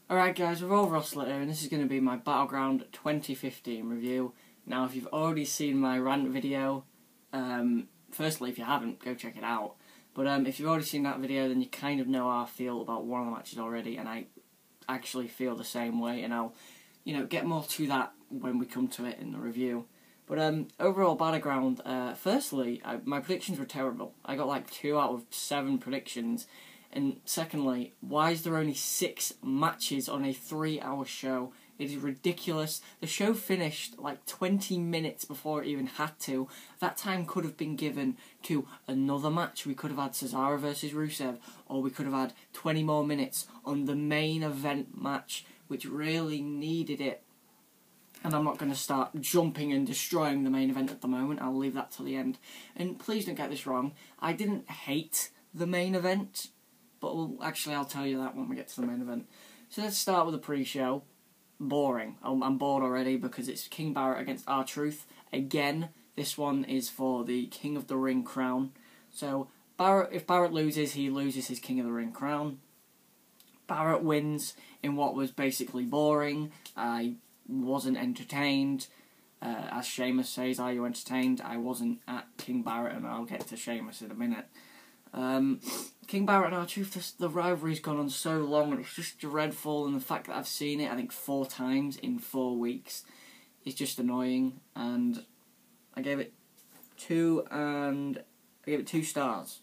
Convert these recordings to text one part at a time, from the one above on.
Alright guys, we're all Rossler here, and this is going to be my Battleground 2015 review. Now if you've already seen my rant video, firstly if you haven't, go check it out. But if you've already seen that video, then you kind of know how I feel about one of the matches already, and I actually feel the same way, and I'll, get more to that when we come to it in the review. But overall Battleground, firstly, my predictions were terrible. I got like 2 out of 7 predictions. And secondly, why is there only 6 matches on a 3-hour show? It is ridiculous. The show finished like 20 minutes before it even had to. That time could have been given to another match. We could have had Cesaro versus Rusev, or we could have had 20 more minutes on the main event match, which really needed it. And I'm not going to start jumping and destroying the main event at the moment. I'll leave that till the end. And please don't get this wrong. I didn't hate the main event. But I'll tell you that when we get to the main event. So let's start with the pre-show. Boring. I'm bored already because it's King Barrett against R-Truth. Again, this one is for the King of the Ring crown. So if Barrett loses, he loses his King of the Ring crown. Barrett wins in what was basically boring. I wasn't entertained. As Sheamus says, are you entertained? I wasn't at King Barrett, and I'll get to Sheamus in a minute. King Barrett and R-Truth, the rivalry's gone on so long, and it's just dreadful, and the fact that I've seen it, I think 4 times in 4 weeks, is just annoying, and I gave it 2 stars.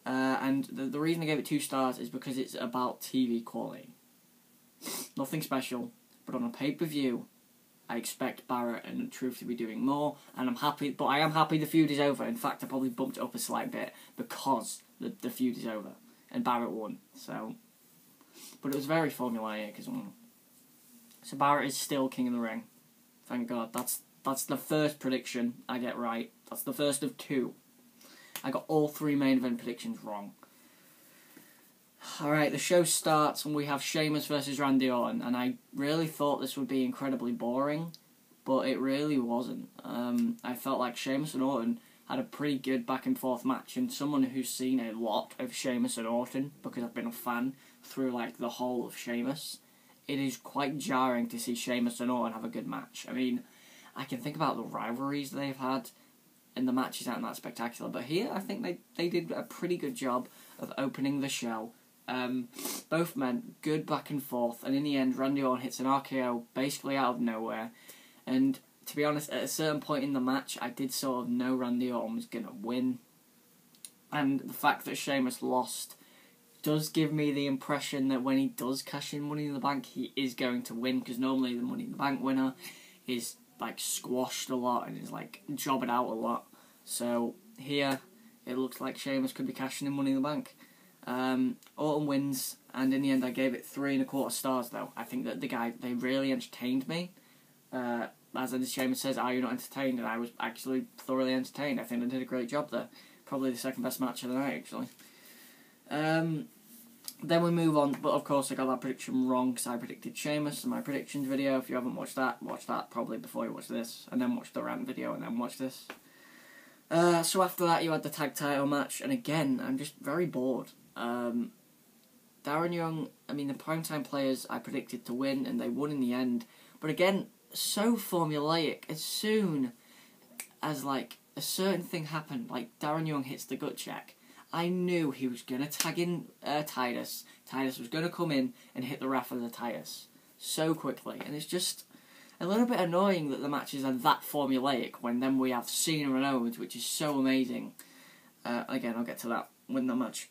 And the reason I gave it 2 stars is because it's about TV quality. Nothing special, but on a pay-per-view, I expect Barrett and Truth to be doing more, and I'm happy, but I am happy the feud is over. In fact, I probably bumped it up a slight bit because the feud is over, and Barrett won, so. But it was very formulaic as well. So Barrett is still King of the Ring. Thank God. That's the first prediction I get right. That's the first of 2. I got all 3 main event predictions wrong. Alright, the show starts and we have Sheamus versus Randy Orton, and I really thought this would be incredibly boring, but it really wasn't. I felt like Sheamus and Orton had a pretty good back and forth match, and someone who's seen a lot of Sheamus and Orton, because I've been a fan through like the whole of Sheamus, it is quite jarring to see Sheamus and Orton have a good match. I mean, I can think about the rivalries they've had, and the matches aren't that spectacular, but here I think they did a pretty good job of opening the show. Both men, good back and forth, and in the end Randy Orton hits an RKO basically out of nowhere, and to be honest, at a certain point in the match I did sort of know Randy Orton was going to win, and the fact that Sheamus lost does give me the impression that when he does cash in Money in the Bank, he is going to win, because normally the Money in the Bank winner is like squashed a lot and is like jobbed out a lot. So here it looks like Sheamus could be cashing in Money in the Bank. Orton wins, and in the end I gave it 3.25 stars though. I think that they really entertained me. As Sheamus says, are you not entertained? And I was actually thoroughly entertained. I think they did a great job there. Probably the second best match of the night, actually. Then we move on, but of course I got that prediction wrong because I predicted Sheamus in my predictions video. If you haven't watched that, watch that probably before you watch this, and then watch the rant video, and then watch this. So after that you had the tag title match, and again, I'm just very bored. Darren Young, I mean the primetime players I predicted to win, and they won in the end, but again, so formulaic. As soon as like a certain thing happened, like Darren Young hits the gut check, I knew he was going to tag in Titus. Titus was going to come in and hit the ref of the Titus so quickly, and it's just a little bit annoying that the matches are that formulaic when then we have Cena and Owens, which is so amazing. Again, I'll get to that when the match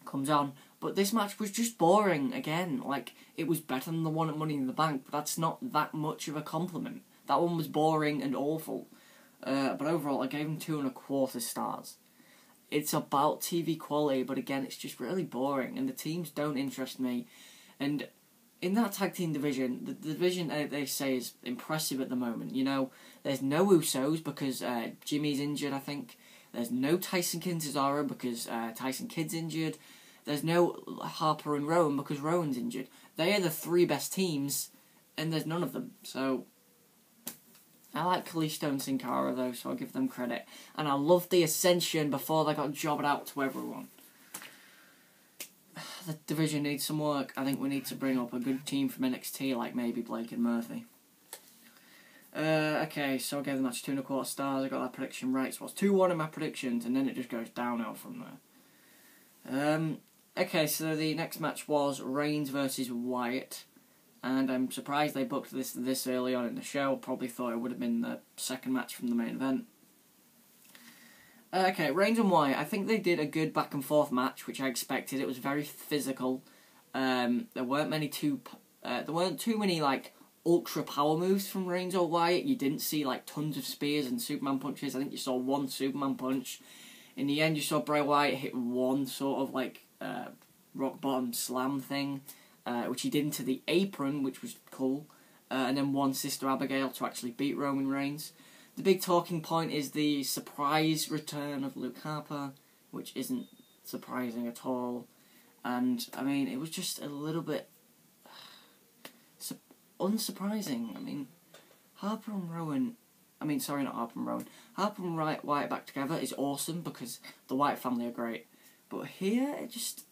comes on, but this match was just boring again. Like, it was better than the one at Money in the Bank, but that's not that much of a compliment. That one was boring and awful, but overall I gave him 2.25 stars. It's about TV quality, but again it's just really boring, and the teams don't interest me. And in that tag team division, the division they say is impressive at the moment. There's no Usos because Jimmy's injured, I think. There's no Tyson Kidd and Cesaro because Tyson Kidd's injured. There's no Harper and Rowan because Rowan's injured. They are the 3 best teams, and there's none of them. So I like Kalisto and Sin Cara though, so I'll give them credit. And I loved the Ascension before they got jobbed out to everyone. the division needs some work. I think we need to bring up a good team from NXT, like maybe Blake and Murphy. Okay, so I gave the match 2.25 stars. I got that prediction right. So I was 2-1 in my predictions, and then it just goes downhill from there. Okay, so the next match was Reigns versus Wyatt, and I'm surprised they booked this early on in the show. Probably thought it would have been the second match from the main event. Okay, Reigns and Wyatt. I think they did a good back and forth match, which I expected. It was very physical. There weren't too many like ultra power moves from Reigns or Wyatt. You didn't see like tons of spears and Superman punches. I think you saw one Superman punch. In the end, you saw Bray Wyatt hit one sort of like rock bottom slam thing, which he did into the apron, which was cool. And then one Sister Abigail to actually beat Roman Reigns. The big talking point is the surprise return of Luke Harper, which isn't surprising at all. And, I mean, it was just a little bit unsurprising. I mean, Harper and Rowan... I mean, sorry, not Harper and Rowan. Harper and Wyatt back together is awesome because the Wyatt family are great. But here, it just...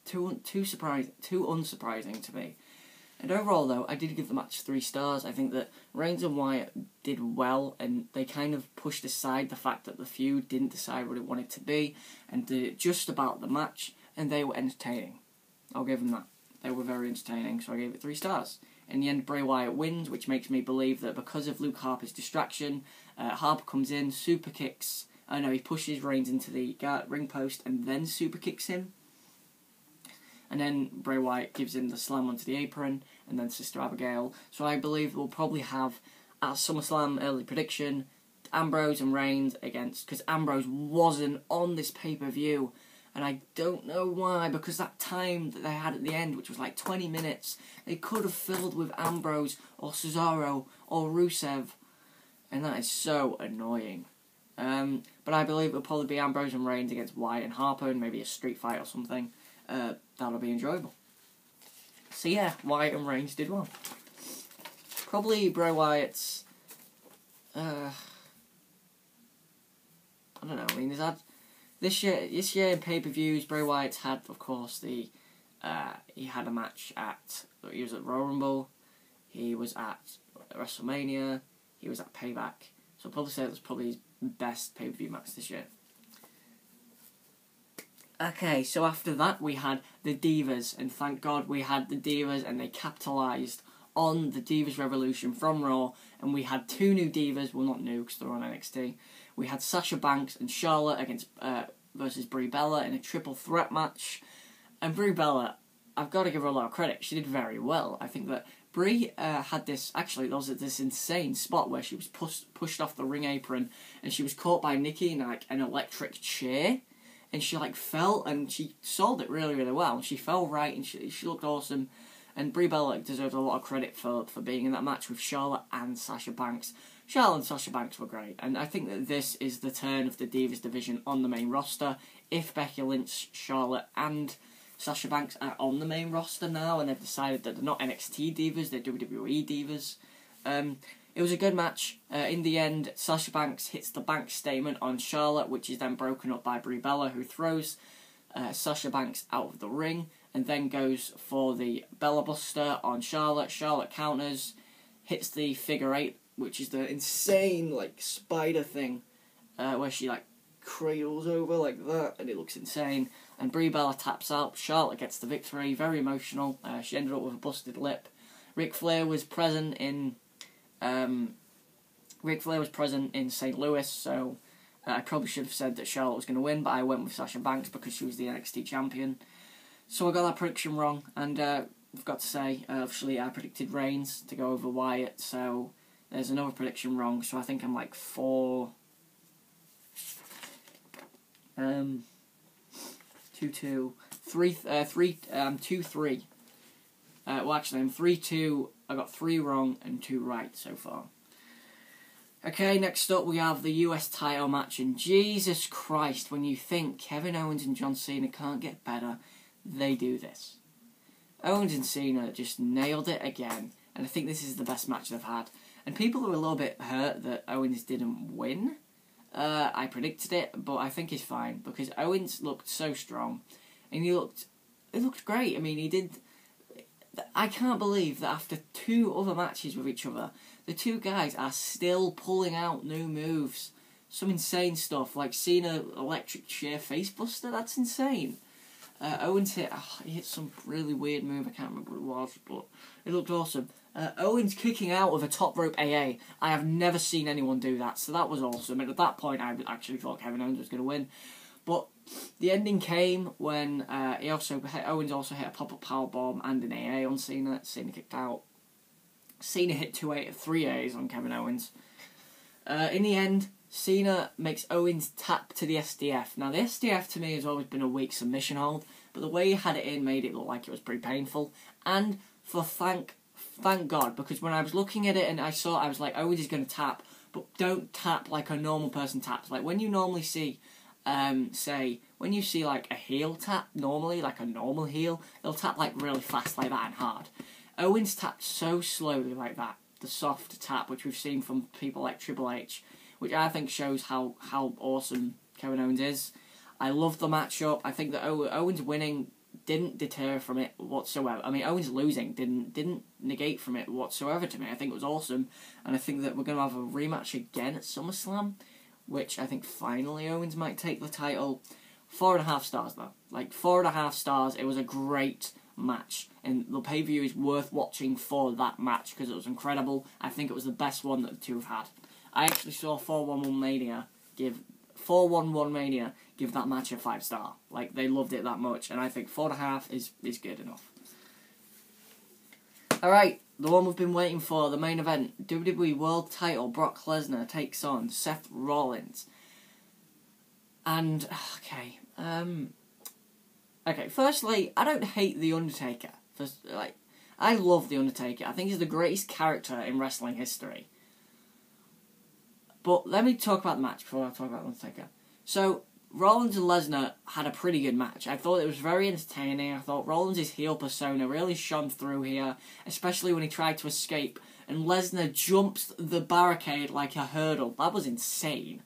Too unsurprising to me. And overall, though, I did give the match 3 stars. I think that Reigns and Wyatt did well, and they kind of pushed aside the fact that the feud didn't decide what it wanted to be, and did just about the match, and they were entertaining. I'll give them that. They were very entertaining, so I gave it 3 stars. In the end, Bray Wyatt wins, which makes me believe that because of Luke Harper's distraction, Harper comes in, super kicks... he pushes Reigns into the ring post, and then super kicks him. And then Bray Wyatt gives him the slam onto the apron, and then Sister Abigail. So I believe we'll probably have, at SummerSlam early prediction, Ambrose and Reigns against... Because Ambrose wasn't on this pay-per-view, and I don't know why, because that time that they had at the end, which was like 20 minutes, they could have filled with Ambrose, or Cesaro, or Rusev, and that is so annoying. But I believe it'll probably be Ambrose and Reigns against Wyatt and Harper, and maybe a street fight or something. That'll be enjoyable. So yeah, Wyatt and Reigns did well. Probably Bray Wyatt's... I don't know, I mean, this year in pay-per-views, Bray Wyatt's had, of course, he had a match he was at Royal Rumble, he was at WrestleMania, he was at Payback. So I'll probably say that's probably his best pay-per-view match this year. Okay, so after that we had the Divas, and thank God we had the Divas, and they capitalised on the Divas Revolution from Raw, and we had 2 new Divas, well not new because they're on NXT. We had Sasha Banks and Charlotte versus Brie Bella in a triple threat match, and Brie Bella, I've got to give her a lot of credit, she did very well. I think that Brie had this, actually there was this insane spot where she was pushed off the ring apron, and she was caught by Nikki in like an electric chair. And she like fell, and she sold it really, really well. She fell right, and she looked awesome. And Brie Bella deserves a lot of credit for being in that match with Charlotte and Sasha Banks. Charlotte and Sasha Banks were great, and I think that this is the turn of the Divas division on the main roster. If Becky Lynch, Charlotte, and Sasha Banks are on the main roster now, and they've decided that they're not NXT Divas, they're WWE Divas. It was a good match. In the end, Sasha Banks hits the bank statement on Charlotte, which is then broken up by Brie Bella, who throws Sasha Banks out of the ring, and then goes for the Bella Buster on Charlotte. Charlotte counters, hits the figure 8, which is the insane like spider thing, where she like cradles over like that, and it looks insane. And Brie Bella taps out. Charlotte gets the victory. Very emotional. She ended up with a busted lip. Ric Flair was present in St. Louis, so I probably should have said that Charlotte was going to win, but I went with Sasha Banks because she was the NXT champion. So I got that prediction wrong, and I've got to say, obviously I predicted Reigns to go over Wyatt, so there's another prediction wrong, so I think I'm like 4... 2-2... 2-3... well, actually, I'm 3-2. I got 3 wrong and 2 right so far. Okay, next up we have the US title match, and Jesus Christ, when you think Kevin Owens and John Cena can't get better, they do this. Owens and Cena just nailed it again, and I think this is the best match they've had. And people are a little bit hurt that Owens didn't win. I predicted it, but I think he's fine, because Owens looked so strong, and he looked it looked great. I mean, he did. I can't believe that after 2 other matches with each other, the 2 guys are still pulling out new moves. Some insane stuff, like Cena electric chair facebuster. That's insane. Owens he hit some really weird move. I can't remember what it was, but it looked awesome. Owens kicking out of a top rope AA. I have never seen anyone do that, so that was awesome. And at that point, I actually thought Kevin Owens was going to win. But the ending came when Owens also hit a pop-up powerbomb and an AA on Cena. Cena kicked out. Cena hit 3 A's on Kevin Owens. In the end, Cena makes Owens tap to the SDF. Now, the SDF to me has always been a weak submission hold, but the way he had it in made it look like it was pretty painful. And thank God, because when I was looking at it and I was like, Owens is going to tap, but don't tap like a normal person taps. Like when you normally see, when you see like a heel tap, normally, like a normal heel, they'll tap like really fast like that and hard. Owens tapped so slowly like that, the soft tap, which we've seen from people like Triple H, which I think shows how awesome Kevin Owens is. I love the matchup. I think that Owens winning didn't deter from it whatsoever. I mean, Owens losing didn't negate from it whatsoever to me. I think it was awesome, and I think that we're going to have a rematch again at SummerSlam, which I think finally Owens might take the title. 4.5 stars though. Like 4.5 stars. It was a great match, and the pay-per-view is worth watching for that match because it was incredible. I think it was the best one that the two have had. I actually saw 411 Mania give that match a 5-star. Like, they loved it that much, and I think 4.5 is good enough. Alright, the one we've been waiting for, the main event, WWE World Title, Brock Lesnar takes on Seth Rollins. And, okay, firstly, I don't hate The Undertaker. I love The Undertaker. I think he's the greatest character in wrestling history. But let me talk about the match before I talk about The Undertaker. So, Rollins and Lesnar had a pretty good match. I thought it was very entertaining. I thought Rollins' heel persona really shone through here, especially when he tried to escape, and Lesnar jumps the barricade like a hurdle. That was insane.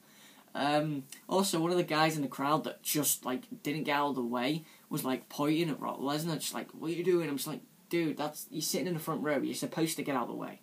Also, one of the guys in the crowd that just, didn't get out of the way was, pointing at Lesnar, just what are you doing? I'm just like, dude, you're sitting in the front row. You're supposed to get out of the way.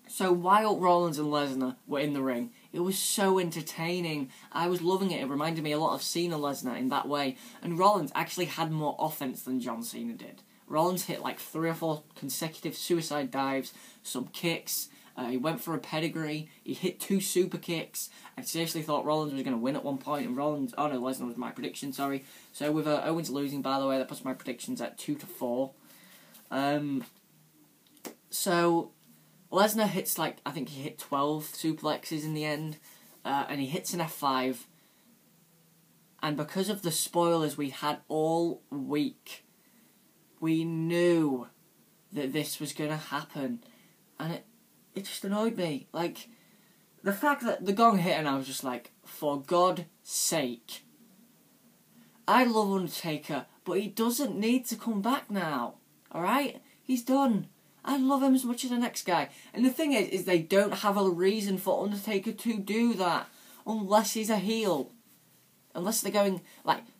So while Rollins and Lesnar were in the ring, it was so entertaining. I was loving it. It reminded me a lot of Cena Lesnar in that way. And Rollins actually had more offense than John Cena did. Rollins hit 3 or 4 consecutive suicide dives, some kicks. He went for a pedigree. He hit 2 super kicks. I seriously thought Rollins was going to win at one point. And Lesnar was my prediction, sorry. So with Owens losing, by the way, that puts my predictions at 2-4. So Lesnar hits, I think he hit 12 suplexes in the end, and he hits an F5, and because of the spoilers we had all week, we knew that this was going to happen, and it just annoyed me. The fact that the gong hit and I was just like, for God's sake. I love Undertaker, but he doesn't need to come back now, alright? He's done. I love him as much as the next guy. And the thing is they don't have a reason for Undertaker to do that. Unless he's a heel. Unless they're going,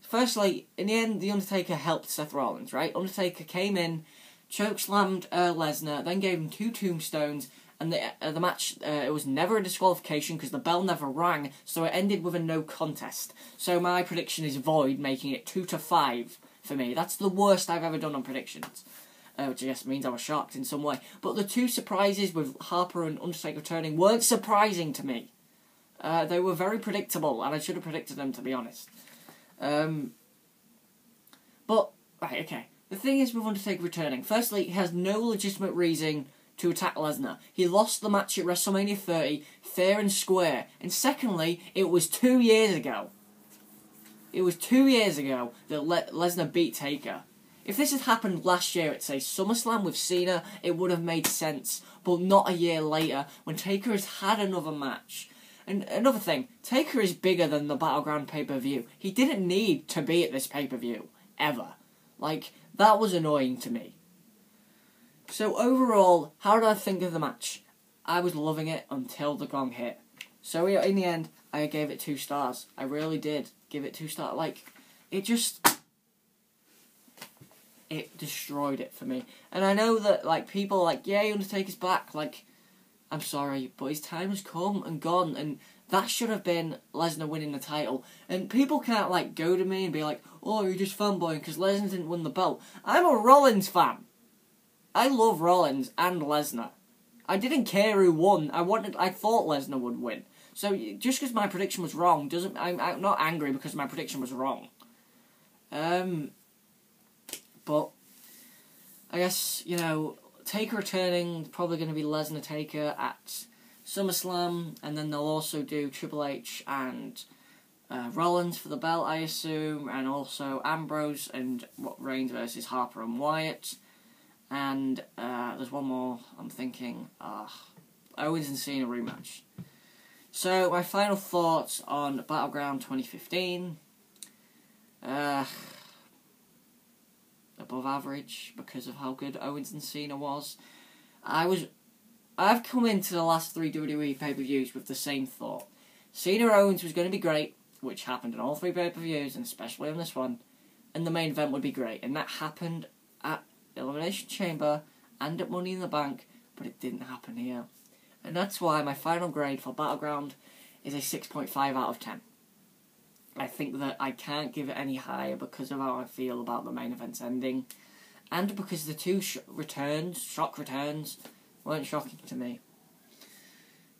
firstly, in the end, The Undertaker helped Seth Rollins, right? Undertaker came in, chokeslammed Lesnar, then gave him 2 tombstones, and the match, it was never a disqualification because the bell never rang, so it ended with a no contest. So my prediction is void, making it 2-5 for me. That's the worst I've ever done on predictions. Which I guess means I was shocked in some way. But the 2 surprises with Harper and Undertaker returning weren't surprising to me. They were very predictable, and I should have predicted them, to be honest. Right, okay. The thing is with Undertaker returning, firstly, he has no legitimate reason to attack Lesnar. He lost the match at WrestleMania 30, fair and square. And secondly, it was 2 years ago. It was 2 years ago that Lesnar beat Taker. If this had happened last year at, say, SummerSlam with Cena, it would have made sense. But not a year later, when Taker has had another match. And another thing, Taker is bigger than the Battleground pay-per-view. He didn't need to be at this pay-per-view. Ever. That was annoying to me. So overall, how did I think of the match? I was loving it until the gong hit. So in the end, I gave it 2 stars. I really did give it 2 stars. it destroyed it for me. And I know that, like, people are like, yay, Undertaker's back. Like, I'm sorry, but his time has come and gone, and that should have been Lesnar winning the title. And people can't, like, go to me and be like, oh, you're just fanboying because Lesnar didn't win the belt. I'm a Rollins fan. I love Rollins and Lesnar. I didn't care who won. I thought Lesnar would win. So just because my prediction was wrong doesn't. I'm not angry because my prediction was wrong. But I guess, you know, Taker returning, probably going to be Lesnar Taker at SummerSlam, and then they'll also do Triple H and Rollins for the belt, I assume, and also Ambrose and Reigns versus Harper and Wyatt. And there's one more I'm thinking. Owens and Cena rematch. So my final thoughts on Battleground 2015. Above average because of how good Owens and Cena was. I've come into the last 3 WWE pay-per-views with the same thought. Cena Owens was going to be great, which happened in all 3 pay-per-views, and especially on this one, and the main event would be great, and that happened at Elimination Chamber and at Money in the Bank, but it didn't happen here. And that's why my final grade for Battleground is a 6.5 out of 10. I think that I can't give it any higher because of how I feel about the main event's ending, and because the 2 shock returns, weren't shocking to me.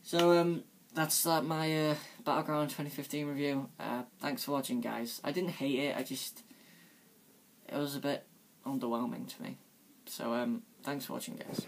So, that's my Battleground 2015 review. Thanks for watching, guys. I didn't hate it, it was a bit underwhelming to me. So, thanks for watching, guys.